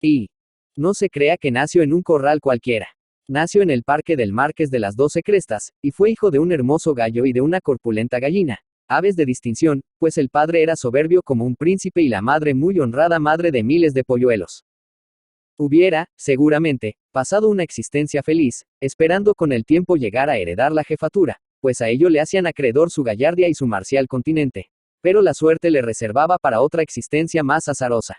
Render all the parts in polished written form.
Y no se crea que nació en un corral cualquiera. Nació en el parque del Marqués de las 12 Crestas, y fue hijo de un hermoso gallo y de una corpulenta gallina. Aves de distinción, pues el padre era soberbio como un príncipe y la madre muy honrada madre de miles de polluelos. Hubiera, seguramente, pasado una existencia feliz, esperando con el tiempo llegar a heredar la jefatura, pues a ello le hacían acreedor su gallardia y su marcial continente. Pero la suerte le reservaba para otra existencia más azarosa.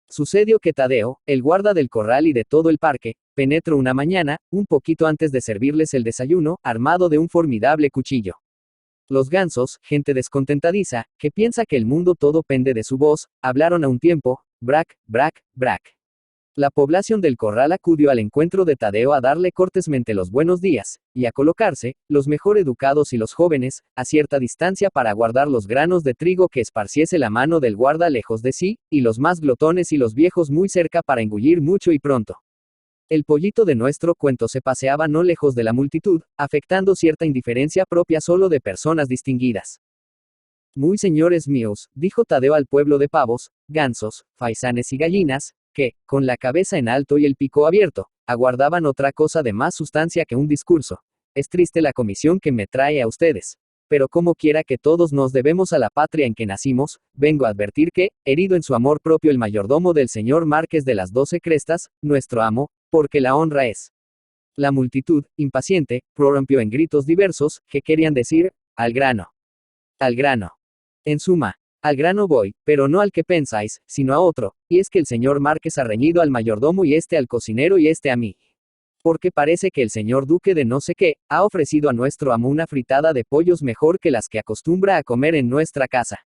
Sucedió que Tadeo, el guarda del corral y de todo el parque, penetró una mañana, un poquito antes de servirles el desayuno, armado de un formidable cuchillo. Los gansos, gente descontentadiza, que piensa que el mundo todo pende de su voz, hablaron a un tiempo, brac, brac, brac. La población del corral acudió al encuentro de Tadeo a darle cortésmente los buenos días, y a colocarse, los mejor educados y los jóvenes, a cierta distancia para guardar los granos de trigo que esparciese la mano del guarda lejos de sí, y los más glotones y los viejos muy cerca para engullir mucho y pronto. El pollito de nuestro cuento se paseaba no lejos de la multitud, afectando cierta indiferencia propia solo de personas distinguidas. Muy señores míos, dijo Tadeo al pueblo de pavos, gansos, faisanes y gallinas, que, con la cabeza en alto y el pico abierto, aguardaban otra cosa de más sustancia que un discurso. Es triste la comisión que me trae a ustedes. Pero como quiera que todos nos debemos a la patria en que nacimos, vengo a advertir que, herido en su amor propio el mayordomo del señor Marqués de las 12 Crestas, nuestro amo, porque la honra es. La multitud, impaciente, prorrumpió en gritos diversos, que querían decir, al grano. Al grano. En suma, al grano voy, pero no al que pensáis, sino a otro, y es que el señor Márquez ha reñido al mayordomo y este al cocinero y este a mí. Porque parece que el señor duque de no sé qué, ha ofrecido a nuestro amo una fritada de pollos mejor que las que acostumbra a comer en nuestra casa.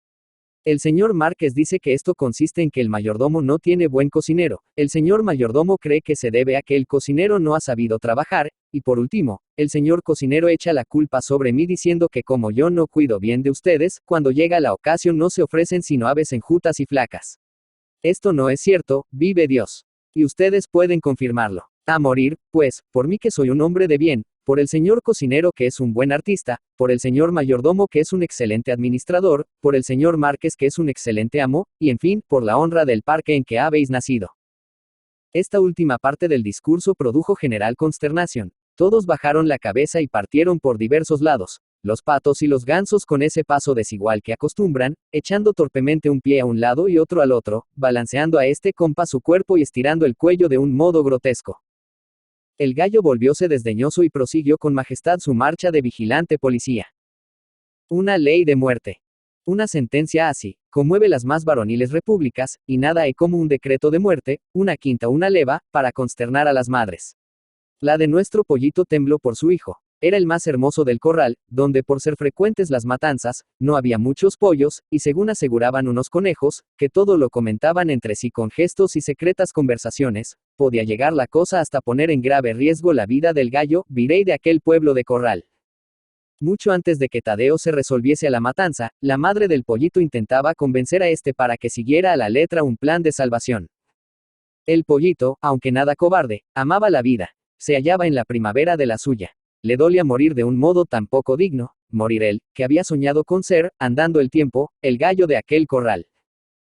El señor Márquez dice que esto consiste en que el mayordomo no tiene buen cocinero, el señor mayordomo cree que se debe a que el cocinero no ha sabido trabajar, y por último, el señor cocinero echa la culpa sobre mí diciendo que como yo no cuido bien de ustedes, cuando llega la ocasión no se ofrecen sino aves enjutas y flacas. Esto no es cierto, vive Dios. Y ustedes pueden confirmarlo. A morir, pues, por mí que soy un hombre de bien, por el señor cocinero que es un buen artista, por el señor mayordomo que es un excelente administrador, por el señor Márquez que es un excelente amo, y en fin, por la honra del parque en que habéis nacido. Esta última parte del discurso produjo general consternación. Todos bajaron la cabeza y partieron por diversos lados, los patos y los gansos con ese paso desigual que acostumbran, echando torpemente un pie a un lado y otro al otro, balanceando a este compás su cuerpo y estirando el cuello de un modo grotesco. El gallo volvióse desdeñoso y prosiguió con majestad su marcha de vigilante policía. Una ley de muerte. Una sentencia así, conmueve las más varoniles repúblicas, y nada hay como un decreto de muerte, una quinta una leva, para consternar a las madres. La de nuestro pollito tembló por su hijo. Era el más hermoso del corral, donde por ser frecuentes las matanzas, no había muchos pollos, y según aseguraban unos conejos, que todo lo comentaban entre sí con gestos y secretas conversaciones, podía llegar la cosa hasta poner en grave riesgo la vida del gallo, virrey de aquel pueblo de corral. Mucho antes de que Tadeo se resolviese a la matanza, la madre del pollito intentaba convencer a este para que siguiera a la letra un plan de salvación. El pollito, aunque nada cobarde, amaba la vida, se hallaba en la primavera de la suya. Le dolía morir de un modo tan poco digno, morir él, que había soñado con ser, andando el tiempo, el gallo de aquel corral.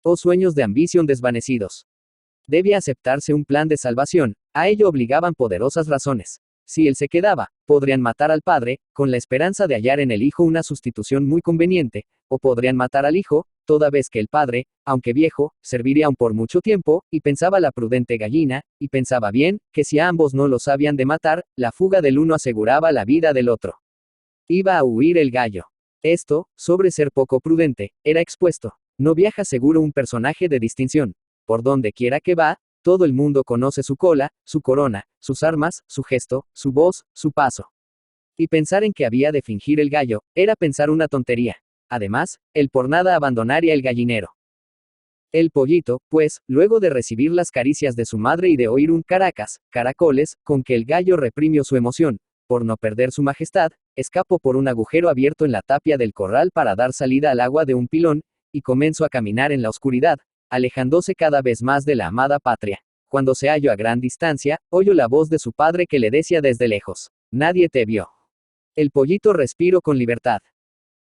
Oh sueños de ambición desvanecidos. Debía aceptarse un plan de salvación, a ello obligaban poderosas razones. Si él se quedaba, podrían matar al padre, con la esperanza de hallar en el hijo una sustitución muy conveniente, o podrían matar al hijo, toda vez que el padre, aunque viejo, serviría aún por mucho tiempo, y pensaba la prudente gallina, y pensaba bien, que si a ambos no los habían de matar, la fuga del uno aseguraba la vida del otro. Iba a huir el gallo. Esto, sobre ser poco prudente, era expuesto. No viaja seguro un personaje de distinción. Por donde quiera que va, todo el mundo conoce su cola, su corona, sus armas, su gesto, su voz, su paso. Y pensar en que había de fingir el gallo, era pensar una tontería. Además, él por nada abandonaría el gallinero. El pollito, pues, luego de recibir las caricias de su madre y de oír un caracas, caracoles, con que el gallo reprimió su emoción, por no perder su majestad, escapó por un agujero abierto en la tapia del corral para dar salida al agua de un pilón, y comenzó a caminar en la oscuridad, alejándose cada vez más de la amada patria. Cuando se halló a gran distancia, oyó la voz de su padre que le decía desde lejos: nadie te vio. El pollito respiró con libertad.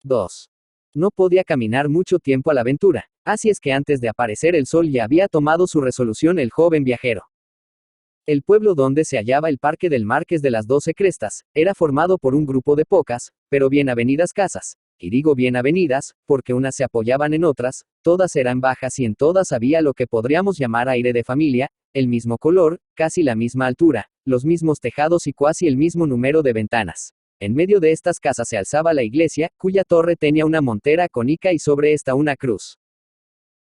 2. No podía caminar mucho tiempo a la aventura, así es que antes de aparecer el sol ya había tomado su resolución el joven viajero. El pueblo donde se hallaba el Parque del Marqués de las 12 Crestas, era formado por un grupo de pocas, pero bien avenidas casas, y digo bien avenidas, porque unas se apoyaban en otras, todas eran bajas y en todas había lo que podríamos llamar aire de familia, el mismo color, casi la misma altura, los mismos tejados y casi el mismo número de ventanas. En medio de estas casas se alzaba la iglesia, cuya torre tenía una montera cónica y sobre esta una cruz.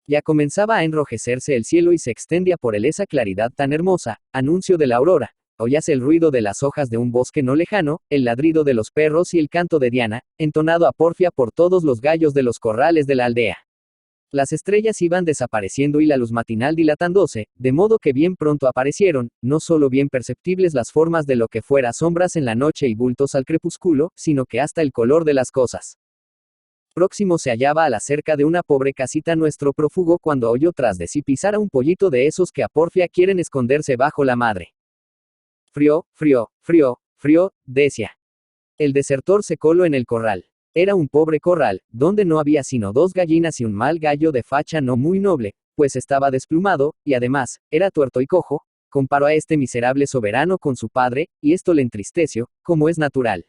Ya comenzaba a enrojecerse el cielo y se extendía por él esa claridad tan hermosa, anuncio de la aurora. Oíase el ruido de las hojas de un bosque no lejano, el ladrido de los perros y el canto de Diana, entonado a porfia por todos los gallos de los corrales de la aldea. Las estrellas iban desapareciendo y la luz matinal dilatándose, de modo que bien pronto aparecieron, no solo bien perceptibles las formas de lo que fuera sombras en la noche y bultos al crepúsculo, sino que hasta el color de las cosas. Próximo se hallaba a la cerca de una pobre casita nuestro prófugo cuando oyó tras de sí pisar a un pollito de esos que a porfia quieren esconderse bajo la madre. Frío, frío, frío, frío, decía. El desertor se coló en el corral. Era un pobre corral, donde no había sino 2 gallinas y un mal gallo de facha no muy noble, pues estaba desplumado, y además, era tuerto y cojo. Comparó a este miserable soberano con su padre, y esto le entristeció, como es natural.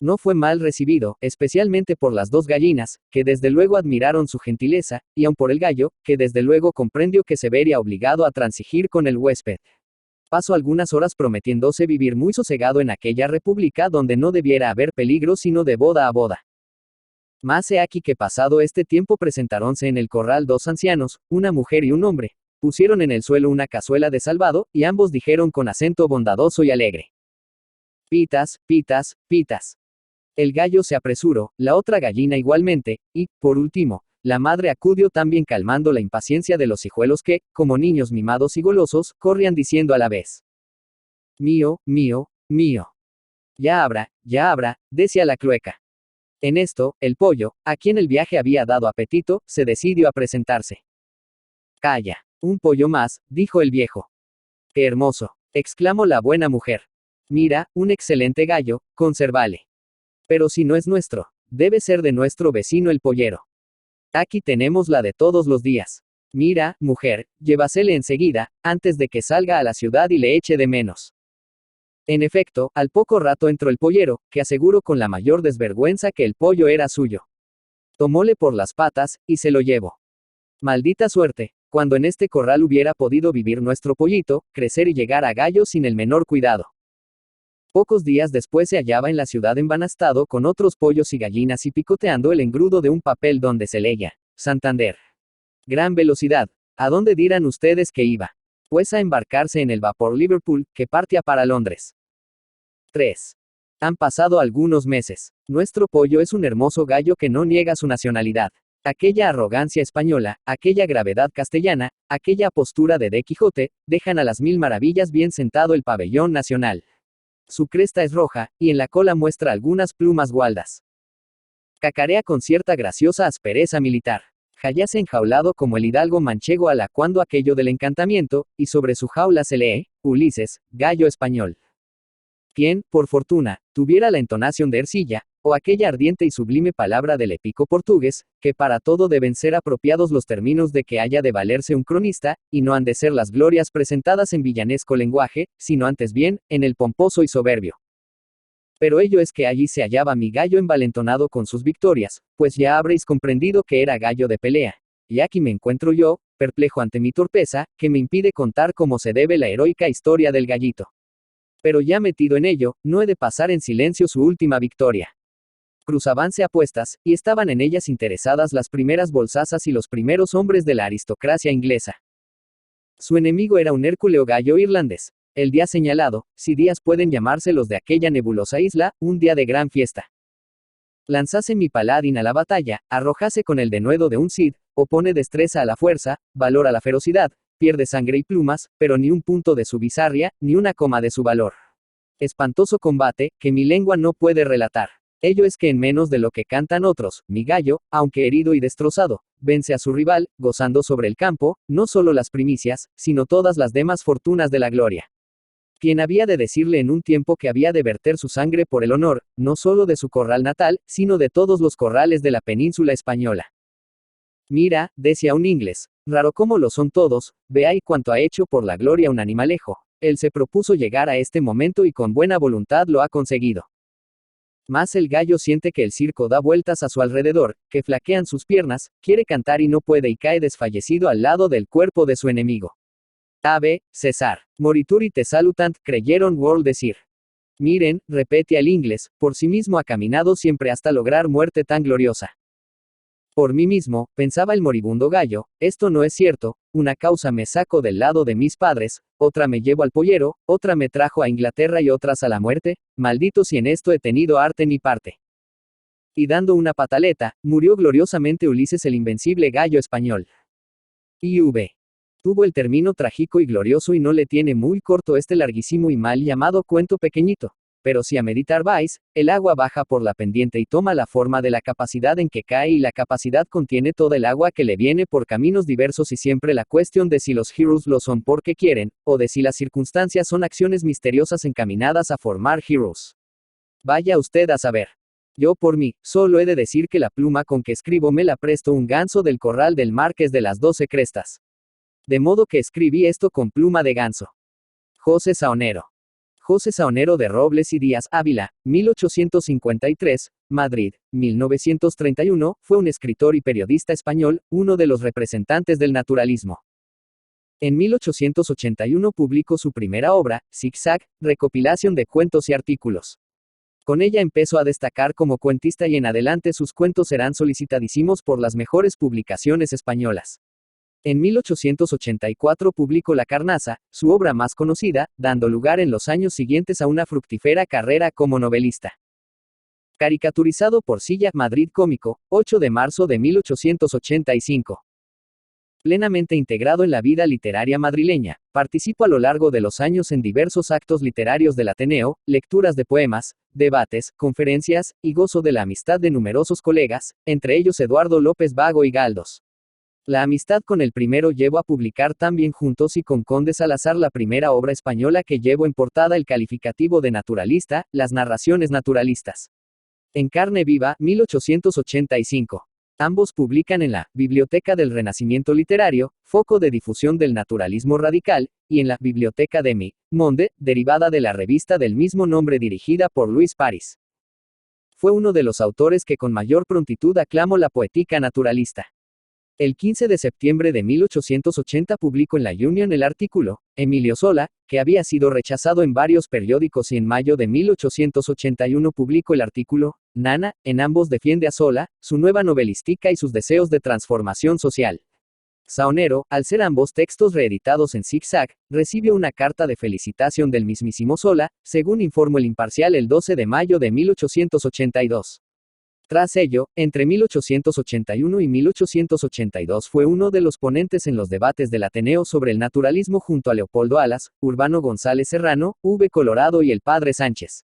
No fue mal recibido, especialmente por las 2 gallinas, que desde luego admiraron su gentileza, y aun por el gallo, que desde luego comprendió que se vería obligado a transigir con el huésped. Pasó algunas horas prometiéndose vivir muy sosegado en aquella república donde no debiera haber peligro sino de boda a boda. Mas he aquí que pasado este tiempo presentaronse en el corral 2 ancianos, una mujer y un hombre. Pusieron en el suelo una cazuela de salvado, y ambos dijeron con acento bondadoso y alegre: pitas, pitas, pitas. El gallo se apresuró, la otra gallina igualmente, y, por último, la madre acudió también calmando la impaciencia de los hijuelos que, como niños mimados y golosos, corrían diciendo a la vez: mío, mío, mío. Ya habrá, decía la clueca. En esto, el pollo, a quien el viaje había dado apetito, se decidió a presentarse. Calla, un pollo más, dijo el viejo. Qué hermoso, exclamó la buena mujer. Mira, un excelente gallo, conservale. Pero si no es nuestro, debe ser de nuestro vecino el pollero. Aquí tenemos la de todos los días. Mira, mujer, llévasele enseguida, antes de que salga a la ciudad y le eche de menos. En efecto, al poco rato entró el pollero, que aseguró con la mayor desvergüenza que el pollo era suyo. Tomóle por las patas, y se lo llevó. Maldita suerte, cuando en este corral hubiera podido vivir nuestro pollito, crecer y llegar a gallo sin el menor cuidado. Pocos días después se hallaba en la ciudad embanastado con otros pollos y gallinas y picoteando el engrudo de un papel donde se leía: Santander. Gran velocidad. ¿A dónde dirán ustedes que iba? Pues a embarcarse en el vapor Liverpool, que partía para Londres. 3. Han pasado algunos meses. Nuestro pollo es un hermoso gallo que no niega su nacionalidad. Aquella arrogancia española, aquella gravedad castellana, aquella postura de Quijote, dejan a las 1000 maravillas bien sentado el pabellón nacional. Su cresta es roja, y en la cola muestra algunas plumas gualdas. Cacarea con cierta graciosa aspereza militar. Halláse enjaulado como el hidalgo manchego alacuando aquello del encantamiento, y sobre su jaula se lee: Ulises, gallo español. Quien, por fortuna, tuviera la entonación de Ercilla, o aquella ardiente y sublime palabra del épico portugués, que para todo deben ser apropiados los términos de que haya de valerse un cronista, y no han de ser las glorias presentadas en villanesco lenguaje, sino antes bien, en el pomposo y soberbio. Pero ello es que allí se hallaba mi gallo envalentonado con sus victorias, pues ya habréis comprendido que era gallo de pelea. Y aquí me encuentro yo, perplejo ante mi torpeza, que me impide contar como se debe la heroica historia del gallito. Pero ya metido en ello, no he de pasar en silencio su última victoria. Cruzábanse apuestas, y estaban en ellas interesadas las primeras bolsazas y los primeros hombres de la aristocracia inglesa. Su enemigo era un hérculeo gallo irlandés. El día señalado, si días pueden llamarse los de aquella nebulosa isla, un día de gran fiesta. Lanzase mi paladín a la batalla, arrojase con el denuedo de un cid, opone destreza a la fuerza, valor a la ferocidad, pierde sangre y plumas, pero ni un punto de su bizarria, ni una coma de su valor. Espantoso combate, que mi lengua no puede relatar. Ello es que en menos de lo que cantan otros, mi gallo, aunque herido y destrozado, vence a su rival, gozando sobre el campo, no solo las primicias, sino todas las demás fortunas de la gloria. quien había de decirle en un tiempo que había de verter su sangre por el honor, no solo de su corral natal, sino de todos los corrales de la península española. Mira, decía un inglés, raro como lo son todos, ve ahí cuanto ha hecho por la gloria un animalejo. Él se propuso llegar a este momento y con buena voluntad lo ha conseguido. Mas el gallo siente que el circo da vueltas a su alrededor, que flaquean sus piernas, quiere cantar y no puede y cae desfallecido al lado del cuerpo de su enemigo. Ave, César, morituri te salutant, creyeron World decir. Miren, repete el inglés, por sí mismo ha caminado siempre hasta lograr muerte tan gloriosa. Por mí mismo, pensaba el moribundo gallo, esto no es cierto, una causa me saco del lado de mis padres, otra me llevo al pollero, otra me trajo a Inglaterra y otras a la muerte, maldito si en esto he tenido arte ni parte. Y dando una pataleta, murió gloriosamente Ulises el invencible gallo español. IV. Tuvo el término trágico y glorioso y no le tiene muy corto este larguísimo y mal llamado cuento pequeñito. Pero si a meditar vais, el agua baja por la pendiente y toma la forma de la capacidad en que cae y la capacidad contiene toda el agua que le viene por caminos diversos y siempre la cuestión de si los heroes lo son porque quieren, o de si las circunstancias son acciones misteriosas encaminadas a formar heroes. Vaya usted a saber. Yo por mí, solo he de decir que la pluma con que escribo me la prestó un ganso del corral del Marqués de las 12 Crestas. De modo que escribí esto con pluma de ganso. José Saonero. José Saonero de Robles y Díaz Ávila, 1853, Madrid, 1931, fue un escritor y periodista español, uno de los representantes del naturalismo. En 1881 publicó su primera obra, Zig-Zag, recopilación de cuentos y artículos. Con ella empezó a destacar como cuentista y en adelante sus cuentos serán solicitadísimos por las mejores publicaciones españolas. En 1884 publicó La Carnaza, su obra más conocida, dando lugar en los años siguientes a una fructífera carrera como novelista. Caricaturizado por Silla, Madrid Cómico, 8 de marzo de 1885. Plenamente integrado en la vida literaria madrileña, participó a lo largo de los años en diversos actos literarios del Ateneo, lecturas de poemas, debates, conferencias, y gozo de la amistad de numerosos colegas, entre ellos Eduardo López Vago y Galdós. La amistad con el primero llevó a publicar también juntos y con Conde Salazar la primera obra española que llevó en portada el calificativo de naturalista, Las Narraciones Naturalistas. En carne viva, 1885. Ambos publican en la Biblioteca del Renacimiento Literario, foco de difusión del naturalismo radical, y en la Biblioteca de Mi Monde, derivada de la revista del mismo nombre dirigida por Luis París. Fue uno de los autores que con mayor prontitud aclamó la poética naturalista. El 15 de septiembre de 1880 publicó en la Union el artículo, Emilio Sola, que había sido rechazado en varios periódicos y en mayo de 1881 publicó el artículo, Nana, en ambos defiende a Sola, su nueva novelística y sus deseos de transformación social. Saonero, al ser ambos textos reeditados en Zig-Zag, recibió una carta de felicitación del mismísimo Sola, según informó el Imparcial el 12 de mayo de 1882. Tras ello, entre 1881 y 1882 fue uno de los ponentes en los debates del Ateneo sobre el naturalismo junto a Leopoldo Alas, Urbano González Serrano, V. Colorado y el Padre Sánchez.